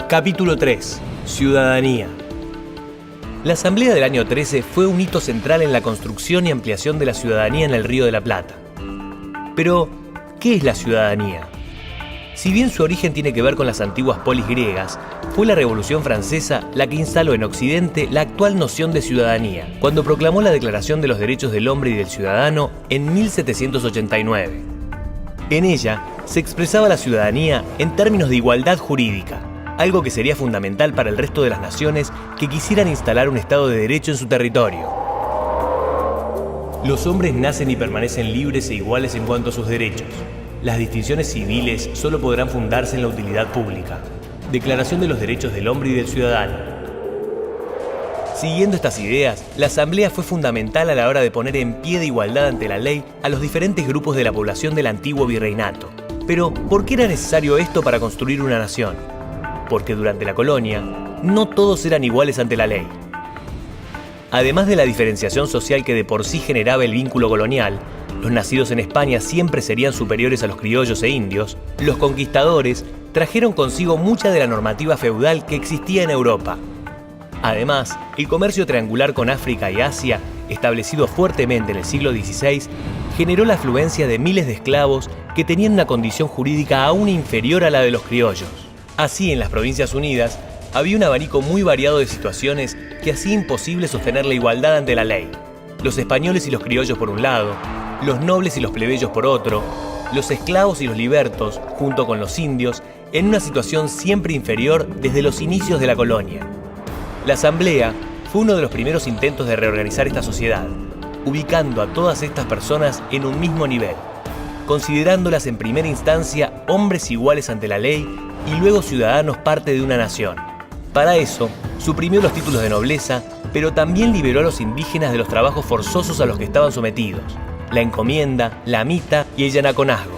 Capítulo 3. Ciudadanía. La Asamblea del año 13 fue un hito central en la construcción y ampliación de la ciudadanía en el Río de la Plata. Pero, ¿qué es la ciudadanía? Si bien su origen tiene que ver con las antiguas polis griegas, fue la Revolución Francesa la que instaló en Occidente la actual noción de ciudadanía, cuando proclamó la Declaración de los Derechos del Hombre y del Ciudadano en 1789. En ella se expresaba la ciudadanía en términos de igualdad jurídica, algo que sería fundamental para el resto de las naciones que quisieran instalar un Estado de Derecho en su territorio. Los hombres nacen y permanecen libres e iguales en cuanto a sus derechos. Las distinciones civiles solo podrán fundarse en la utilidad pública. Declaración de los Derechos del Hombre y del Ciudadano. Siguiendo estas ideas, la Asamblea fue fundamental a la hora de poner en pie de igualdad ante la ley a los diferentes grupos de la población del antiguo virreinato. Pero, ¿por qué era necesario esto para construir una nación? Porque durante la colonia, no todos eran iguales ante la ley. Además de la diferenciación social que de por sí generaba el vínculo colonial, los nacidos en España siempre serían superiores a los criollos e indios, los conquistadores trajeron consigo mucha de la normativa feudal que existía en Europa. Además, el comercio triangular con África y Asia, establecido fuertemente en el siglo XVI, generó la afluencia de miles de esclavos que tenían una condición jurídica aún inferior a la de los criollos. Así, en las Provincias Unidas, había un abanico muy variado de situaciones que hacía imposible sostener la igualdad ante la ley. Los españoles y los criollos por un lado, los nobles y los plebeyos por otro, los esclavos y los libertos, junto con los indios, en una situación siempre inferior desde los inicios de la colonia. La Asamblea fue uno de los primeros intentos de reorganizar esta sociedad, ubicando a todas estas personas en un mismo nivel, considerándolas en primera instancia hombres iguales ante la ley y luego ciudadanos parte de una nación. Para eso, suprimió los títulos de nobleza, pero también liberó a los indígenas de los trabajos forzosos a los que estaban sometidos: la encomienda, la mita y el yanaconazgo.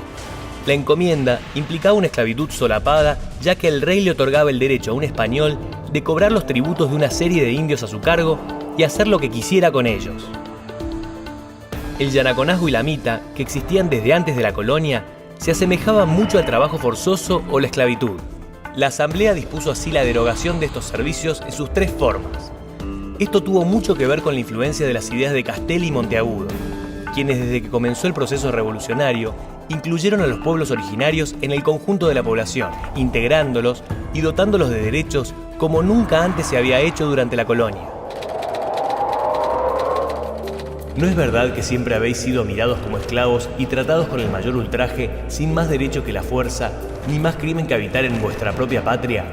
La encomienda implicaba una esclavitud solapada, ya que el rey le otorgaba el derecho a un español de cobrar los tributos de una serie de indios a su cargo y hacer lo que quisiera con ellos. El yanaconazgo y la mita, que existían desde antes de la colonia, se asemejaban mucho al trabajo forzoso o la esclavitud. La Asamblea dispuso así la derogación de estos servicios en sus tres formas. Esto tuvo mucho que ver con la influencia de las ideas de Castelli y Monteagudo, quienes desde que comenzó el proceso revolucionario incluyeron a los pueblos originarios en el conjunto de la población, integrándolos y dotándolos de derechos como nunca antes se había hecho durante la colonia. ¿No es verdad que siempre habéis sido mirados como esclavos y tratados con el mayor ultraje, sin más derecho que la fuerza, ni más crimen que habitar en vuestra propia patria?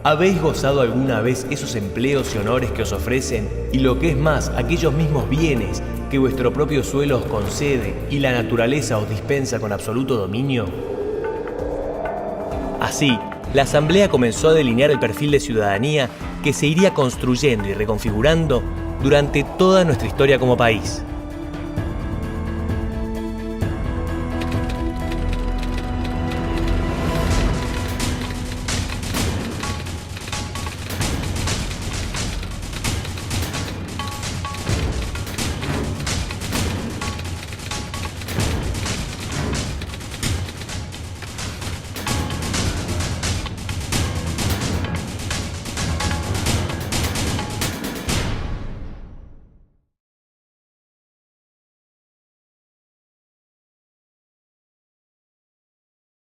¿Habéis gozado alguna vez esos empleos y honores que os ofrecen, y lo que es más, aquellos mismos bienes que vuestro propio suelo os concede y la naturaleza os dispensa con absoluto dominio? Así, la Asamblea comenzó a delinear el perfil de ciudadanía que se iría construyendo y reconfigurando durante toda nuestra historia como país.